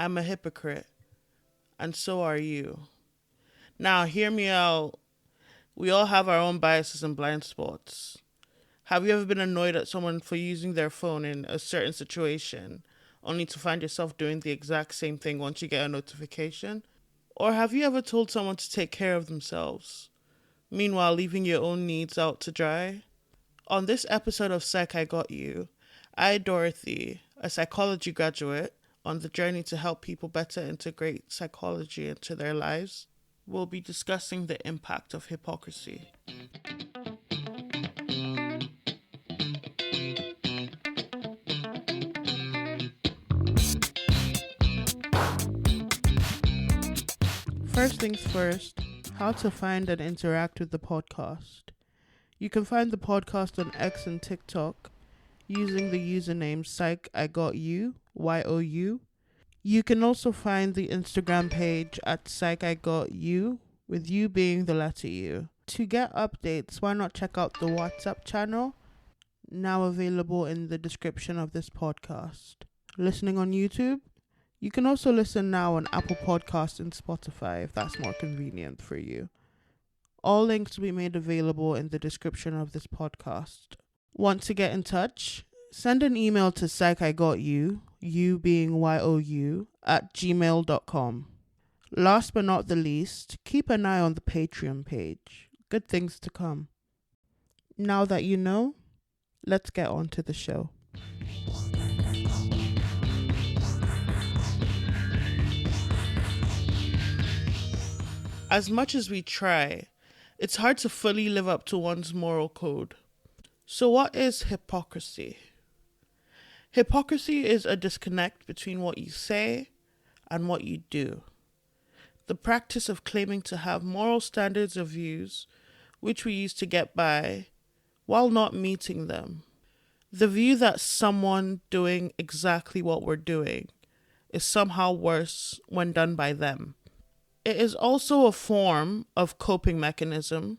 I'm a hypocrite, and so are you. Now, hear me out. We all have our own biases and blind spots. Have you ever been annoyed at someone for using their phone in a certain situation, only to find yourself doing the exact same thing once you get a notification? Or have you ever told someone to take care of themselves, meanwhile leaving your own needs out to dry? On this episode of Psych I Got You, I, Dorothy, a psychology graduate on the journey to help people better integrate psychology into their lives, will be discussing the impact of hypocrisy. First things first, how to find and interact with the podcast. You can find the podcast on X and TikTok using the username psychigotyou, YOU. You can also find the Instagram page at psychigotyou, with you being the letter U. To get updates, why not check out the WhatsApp channel, now available in the description of this podcast. Listening on YouTube? You can also listen now on Apple Podcasts and Spotify if that's more convenient for you. All links will be made available in the description of this podcast. Want to get in touch? Send an email to psychigotyou, you being YOU, at gmail.com. Last but not the least, keep an eye on the Patreon page. Good things to come. Now that you know, let's get on to the show. As much as we try, it's hard to fully live up to one's moral code. So what is hypocrisy? Hypocrisy is a disconnect between what you say and what you do. The practice of claiming to have moral standards or views, which we use to get by, while not meeting them. The view that someone doing exactly what we're doing is somehow worse when done by them. It is also a form of coping mechanism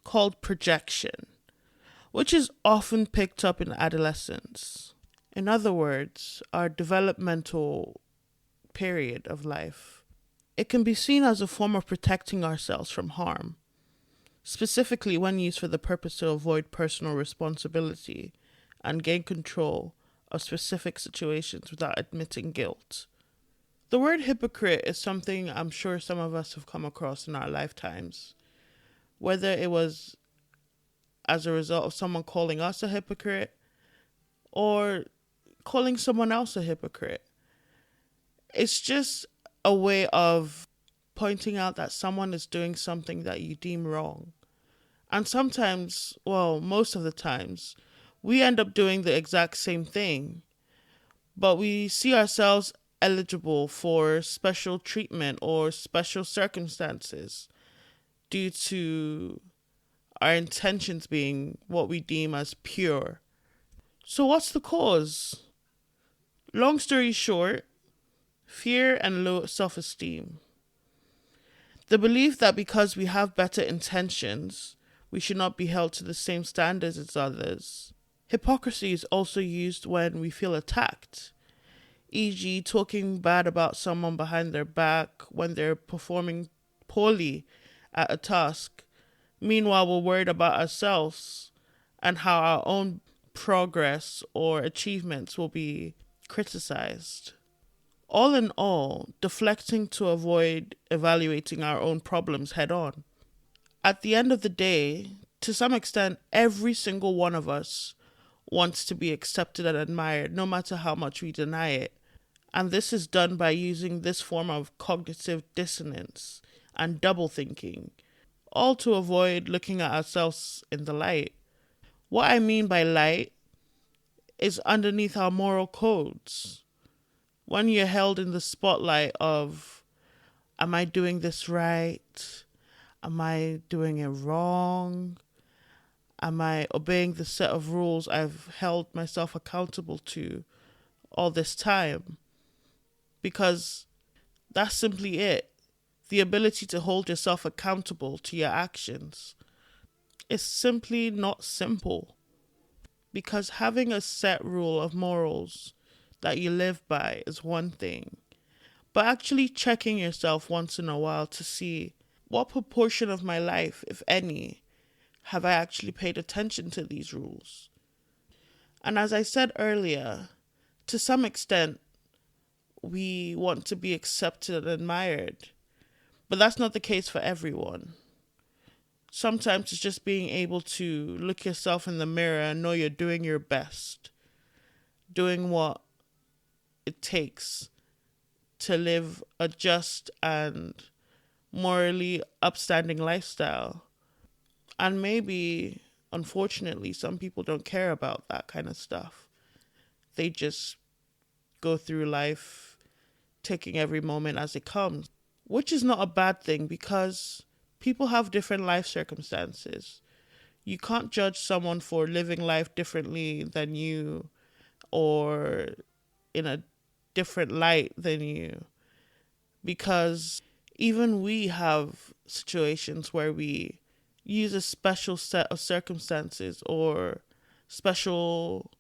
called projection, which is often picked up in adolescence. In other words, our developmental period of life. It can be seen as a form of protecting ourselves from harm, specifically when used for the purpose to avoid personal responsibility and gain control of specific situations without admitting guilt. The word hypocrite is something I'm sure some of us have come across in our lifetimes, whether it was as a result of someone calling us a hypocrite or calling someone else a hypocrite. It's just a way of pointing out that someone is doing something that you deem wrong. And sometimes, well, most of the times, we end up doing the exact same thing, but we see ourselves eligible for special treatment or special circumstances due to our intentions being what we deem as pure. So what's the cause? Long story short, fear and low self-esteem. The belief that because we have better intentions, we should not be held to the same standards as others. Hypocrisy is also used when we feel attacked, e.g. talking bad about someone behind their back when they're performing poorly at a task. Meanwhile, we're worried about ourselves and how our own progress or achievements will be criticized. All in all, deflecting to avoid evaluating our own problems head on. At the end of the day, to some extent, every single one of us wants to be accepted and admired, no matter how much we deny it. And this is done by using this form of cognitive dissonance and double thinking, all to avoid looking at ourselves in the light. What I mean by light is underneath our moral codes. When you're held in the spotlight of, am I doing this right? Am I doing it wrong? Am I obeying the set of rules I've held myself accountable to all this time? Because that's simply it. The ability to hold yourself accountable to your actions is simply not simple. Because having a set rule of morals that you live by is one thing, but actually checking yourself once in a while to see what proportion of my life, if any, have I actually paid attention to these rules. And as I said earlier, to some extent, we want to be accepted and admired, but that's not the case for everyone. Sometimes it's just being able to look yourself in the mirror and know you're doing your best, doing what it takes to live a just and morally upstanding lifestyle. And maybe, unfortunately, some people don't care about that kind of stuff. They just go through life taking every moment as it comes, which is not a bad thing because people have different life circumstances. You can't judge someone for living life differently than you or in a different light than you, because even we have situations where we use a special set of circumstances or special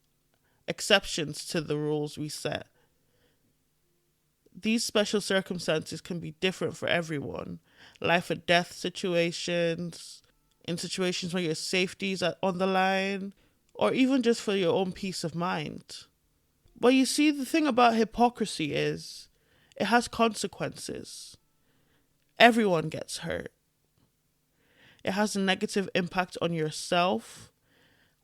exceptions to the rules we set. These special circumstances can be different for everyone. Life or death situations, in situations where your safety is on the line, or even just for your own peace of mind. But you see, the thing about hypocrisy is it has consequences. Everyone gets hurt. It has a negative impact on yourself,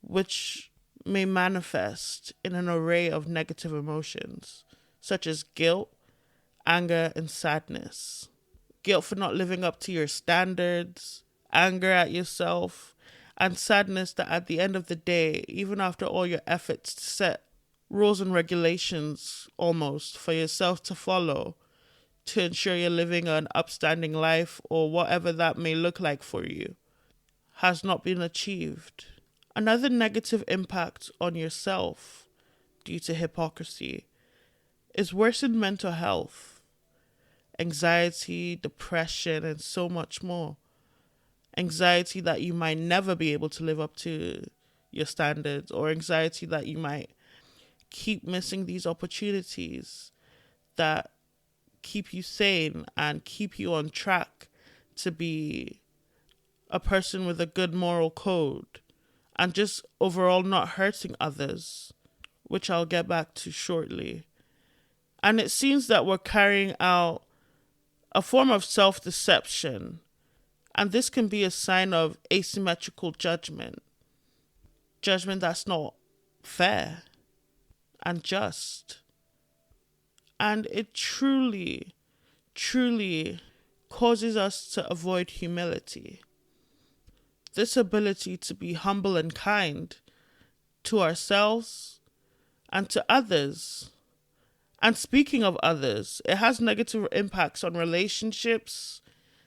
which may manifest in an array of negative emotions, such as guilt, anger, and sadness. Guilt for not living up to your standards, anger at yourself, and sadness that at the end of the day, even after all your efforts to set rules and regulations almost for yourself to follow, to ensure you're living an upstanding life or whatever that may look like for you, has not been achieved. Another negative impact on yourself due to hypocrisy is worsened mental health, anxiety, depression, and so much more. Anxiety that you might never be able to live up to your standards, or anxiety that you might keep missing these opportunities that keep you sane and keep you on track to be a person with a good moral code and just overall not hurting others, which I'll get back to shortly. And it seems that we're carrying out a form of self-deception, and this can be a sign of asymmetrical judgment that's not fair and just. And it truly, truly causes us to avoid humility. This ability to be humble and kind to ourselves and to others. And speaking of others, it has negative impacts on relationships,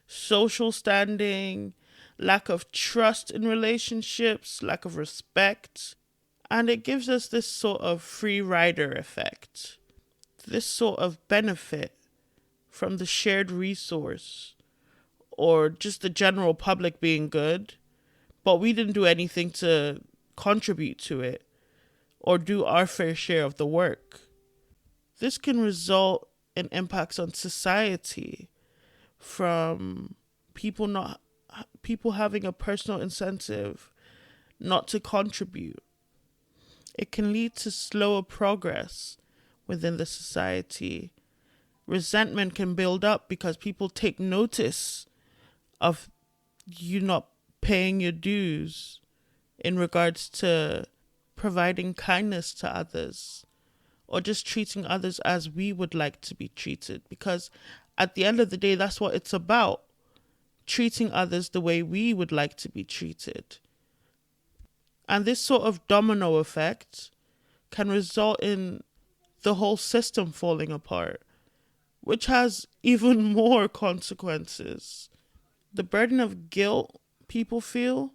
social standing, lack of trust in relationships, lack of respect. And it gives us this sort of free rider effect, this sort of benefit from the shared resource or just the general public being good, but we didn't do anything to contribute to it or do our fair share of the work. This can result in impacts on society from people having a personal incentive not to contribute. It can lead to slower progress within the society. Resentment can build up because people take notice of you not paying your dues in regards to providing kindness to others or just treating others as we would like to be treated. Because at the end of the day, that's what it's about. Treating others the way we would like to be treated. And this sort of domino effect can result in the whole system falling apart, which has even more consequences. The burden of guilt people feel,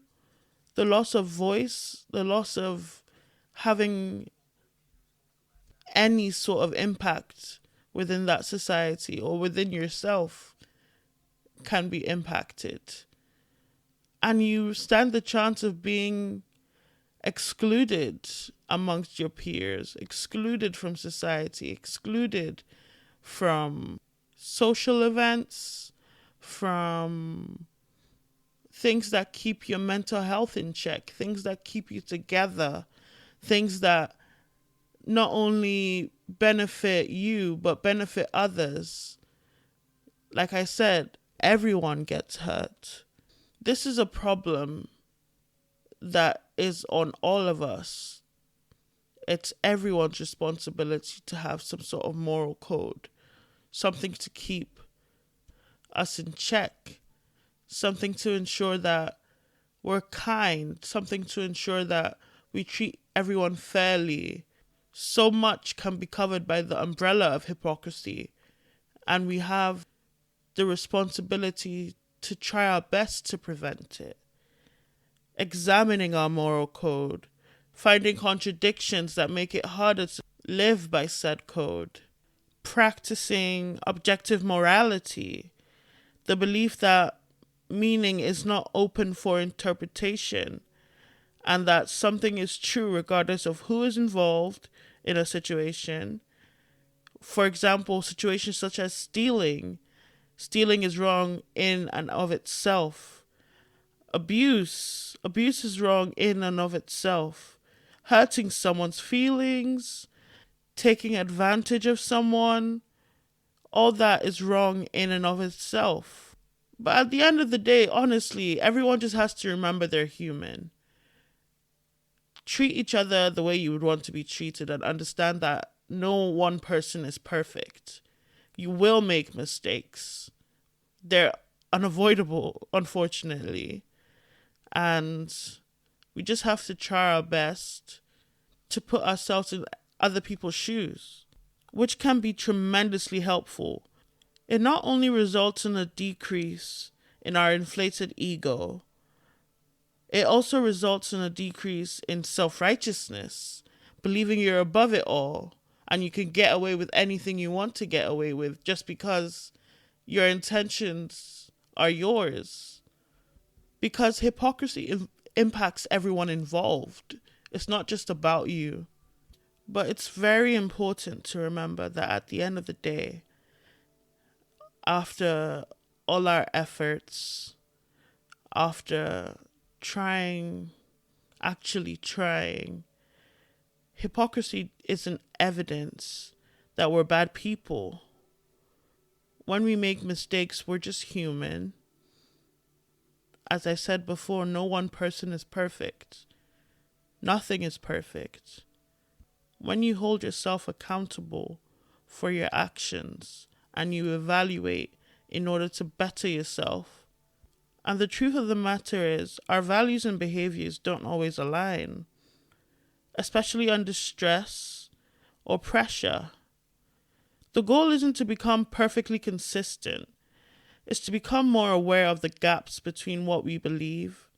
the loss of voice, the loss of having any sort of impact within that society or within yourself can be impacted. And you stand the chance of being excluded amongst your peers, excluded from society, excluded from social events, from things that keep your mental health in check, things that keep you together, things that not only benefit you, but benefit others. Like I said, everyone gets hurt. This is a problem that is on all of us. It's everyone's responsibility to have some sort of moral code, something to keep us in check, something to ensure that we're kind, something to ensure that we treat everyone fairly. So much can be covered by the umbrella of hypocrisy, and we have the responsibility to try our best to prevent it. Examining our moral code, finding contradictions that make it harder to live by said code, practicing objective morality, the belief that meaning is not open for interpretation, and that something is true regardless of who is involved in a situation. For example, situations such as stealing. Stealing is wrong in and of itself. Abuse is wrong in and of itself. Hurting someone's feelings, taking advantage of someone, all that is wrong in and of itself. But at the end of the day, honestly, everyone just has to remember they're human. Treat each other the way you would want to be treated, and understand that no one person is perfect. You will make mistakes. They're unavoidable, unfortunately. And we just have to try our best to put ourselves in other people's shoes, which can be tremendously helpful. It not only results in a decrease in our inflated ego, it also results in a decrease in self-righteousness, believing you're above it all and you can get away with anything you want to get away with just because your intentions are yours. Because hypocrisy impacts everyone involved. It's not just about you. But it's very important to remember that at the end of the day, after all our efforts, after actually trying, hypocrisy isn't evidence that we're bad people. When we make mistakes, we're just human. As I said before, no one person is perfect. Nothing is perfect. When you hold yourself accountable for your actions and you evaluate in order to better yourself, and the truth of the matter is, our values and behaviors don't always align, especially under stress or pressure. The goal isn't to become perfectly consistent. It's to become more aware of the gaps between what we believe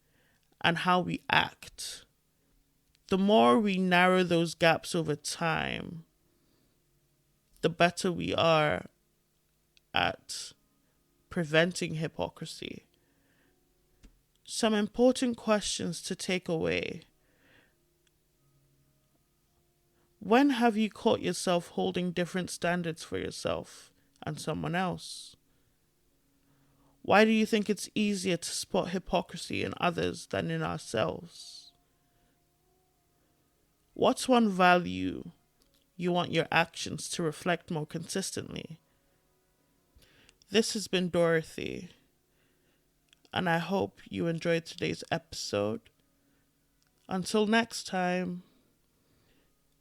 and how we act. The more we narrow those gaps over time, the better we are at preventing hypocrisy. Some important questions to take away. When have you caught yourself holding different standards for yourself and someone else? Why do you think it's easier to spot hypocrisy in others than in ourselves? What's one value you want your actions to reflect more consistently? This has been Dorothy, and I hope you enjoyed today's episode. Until next time,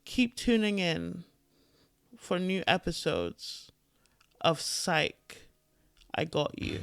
keep tuning in for new episodes of Psych, I Got You.